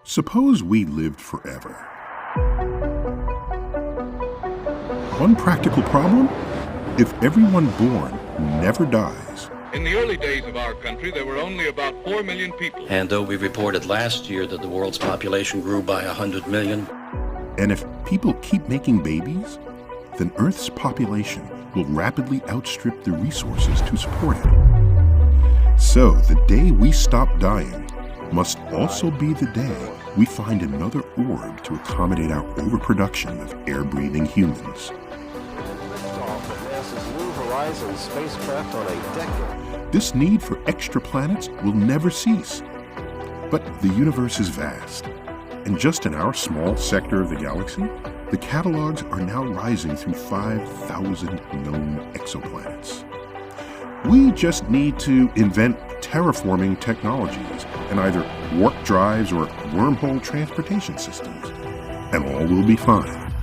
Suppose we lived forever. One practical problem? If everyone born never dies. In the early days of our country, there were only about 4 million people. And though we reported last year that the world's population grew by 100 million. And if people keep making babies, then Earth's population will rapidly outstrip the resources to support it. So the day we stop dying must also be the day we find another orb to accommodate our overproduction of air-breathing humans. This need for extra planets will never cease. But the universe is vast, and just in our small sector of the galaxy, the catalogs are now rising through 5,000 known exoplanets. We just need to invent terraforming technologies and either warp drives or wormhole transportation systems, and all will be fine.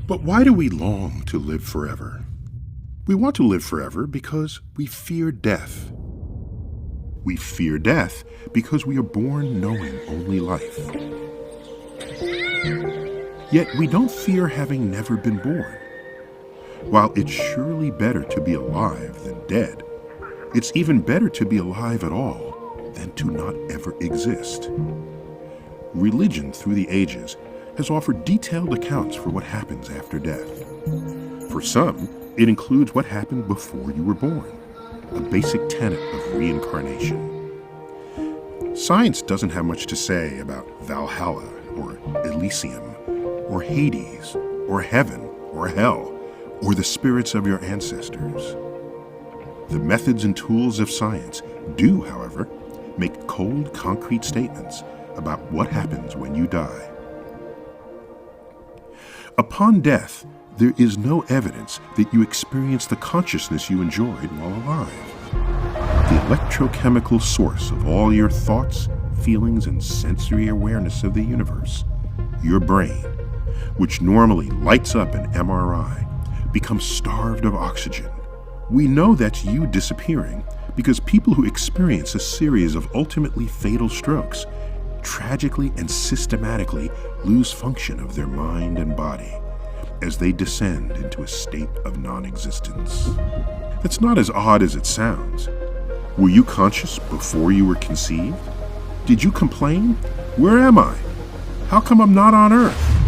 But why do we long to live forever? We want to live forever because we fear death. We fear death because we are born knowing only life. Yet we don't fear having never been born. While it's surely better to be alive than dead, it's even better to be alive at all than to not ever exist. Religion through the ages has offered detailed accounts for what happens after death. For some, it includes what happened before you were born, a basic tenet of reincarnation. Science doesn't have much to say about Valhalla, or Elysium, or Hades, or heaven, or hell, or the spirits of your ancestors. The methods and tools of science do, however, make cold, concrete statements about what happens when you die. Upon death, there is no evidence that you experience the consciousness you enjoyed while alive. The electrochemical source of all your thoughts, feelings, and sensory awareness of the universe, your brain, which normally lights up an MRI, becomes starved of oxygen. We know that's you disappearing because people who experience a series of ultimately fatal strokes tragically and systematically lose function of their mind and body as they descend into a state of non-existence. That's not as odd as it sounds. Were you conscious before you were conceived? Did you complain? Where am I? How come I'm not on Earth?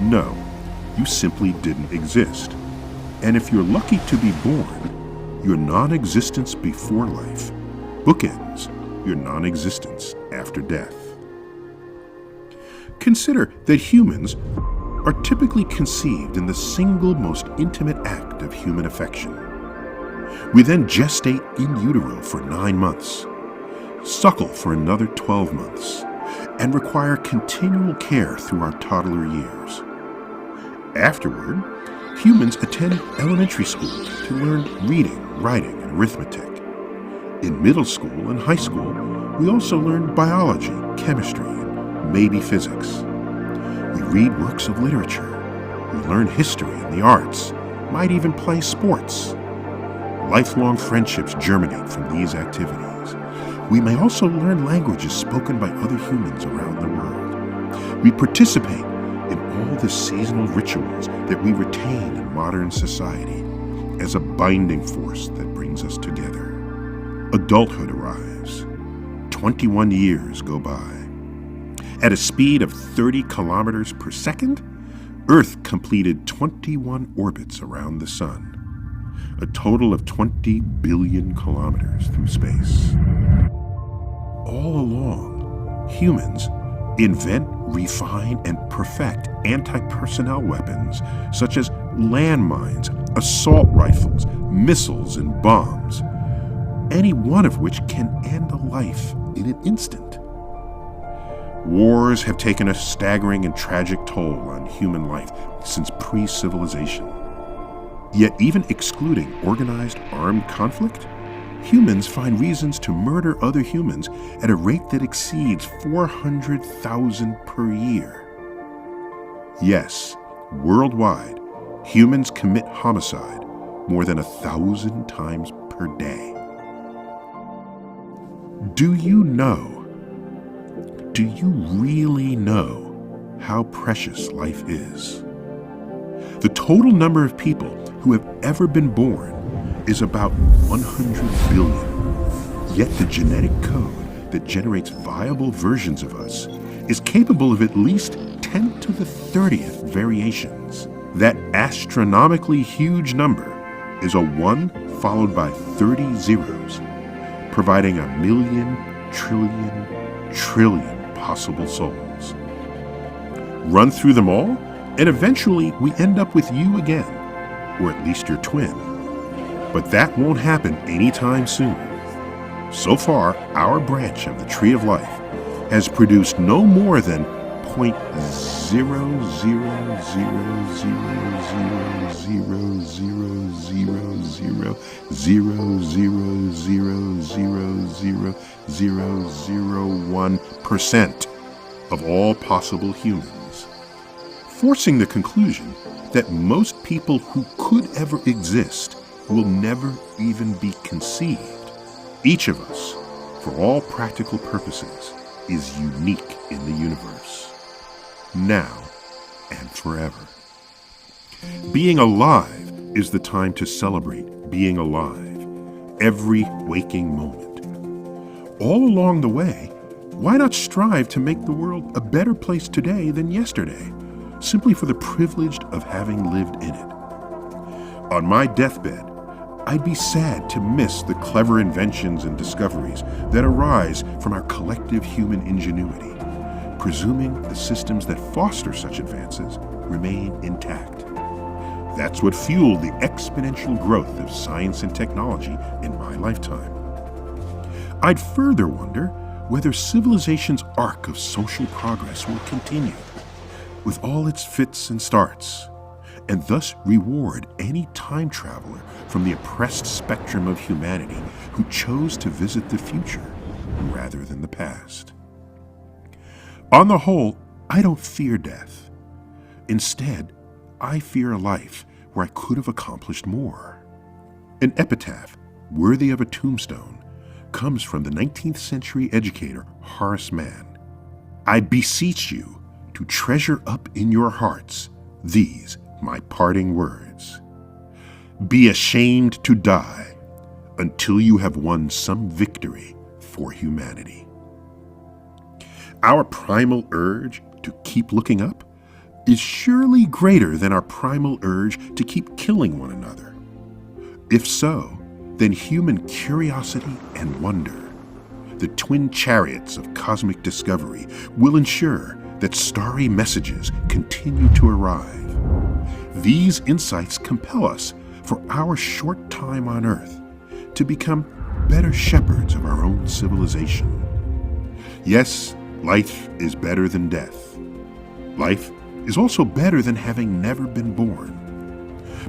No, you simply didn't exist. And if you're lucky to be born, your non-existence before life bookends your non-existence after death. Consider that humans are typically conceived in the single most intimate act of human affection. We then gestate in utero for 9 months, suckle for another 12 months, and require continual care through our toddler years. Afterward, humans attend elementary school to learn reading, writing, and arithmetic. In middle school and high school, we also learn biology, chemistry, and maybe physics. We read works of literature. We learn history and the arts, might even play sports. Lifelong friendships germinate from these activities. We may also learn languages spoken by other humans around the world. We participate in all the seasonal rituals that we retain in modern society as a binding force that brings us together. Adulthood arrives. 21 years go by. At a speed of 30 kilometers per second, Earth completed 21 orbits around the Sun, a total of 20 billion kilometers through space. All along, humans invent, refine, and perfect anti-personnel weapons such as landmines, assault rifles, missiles, and bombs, any one of which can end a life in an instant. Wars have taken a staggering and tragic toll on human life since pre-civilization. Yet even excluding organized armed conflict, humans find reasons to murder other humans at a rate that exceeds 400,000 per year. Yes, worldwide, humans commit homicide more than 1,000 times per day. Do you know do you really know how precious life is? The total number of people who have ever been born is about 100 billion. Yet the genetic code that generates viable versions of us is capable of at least 10 to the 30th variations. That astronomically huge number is a 1 followed by 30 zeros, providing a million, trillion possible souls. Run through them all, and eventually we end up with you again, or at least your twin. But that won't happen anytime soon. So far, our branch of the tree of life has produced no more than 0.000000000000001% of all possible humans, forcing the conclusion that most people who could ever exist will never even be conceived. Each of us, for all practical purposes, is unique in the universe, now and forever. Being alive is the time to celebrate being alive, every waking moment. All along the way, why not strive to make the world a better place today than yesterday, simply for the privilege of having lived in it? On my deathbed, I'd be sad to miss the clever inventions and discoveries that arise from our collective human ingenuity, presuming the systems that foster such advances remain intact. That's what fueled the exponential growth of science and technology in my lifetime. I'd further wonder whether civilization's arc of social progress will continue, with all its fits and starts, and thus reward any time traveler from the oppressed spectrum of humanity who chose to visit the future rather than the past. On the whole, I don't fear death. Instead, I fear a life where I could have accomplished more. An epitaph worthy of a tombstone comes from the 19th century educator Horace Mann. I beseech you to treasure up in your hearts these my parting words. Be ashamed to die until you have won some victory for humanity. Our primal urge to keep looking up is surely greater than our primal urge to keep killing one another. If so, then human curiosity and wonder, the twin chariots of cosmic discovery, will ensure that starry messages continue to arrive. These insights compel us, for our short time on Earth, to become better shepherds of our own civilization. Yes, life is better than death. Life is also better than having never been born.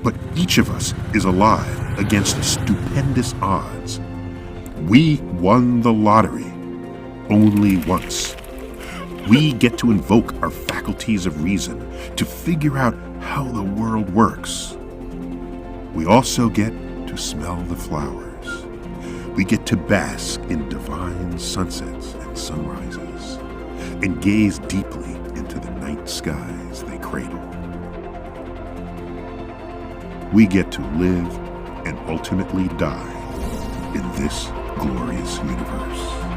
But each of us is alive against stupendous odds. We won the lottery only once. We get to invoke our faculties of reason to figure out how the world works. We also get to smell the flowers. We get to bask in divine sunsets and sunrises, and gaze deeply into the night skies they cradle. We get to live and ultimately die in this glorious universe.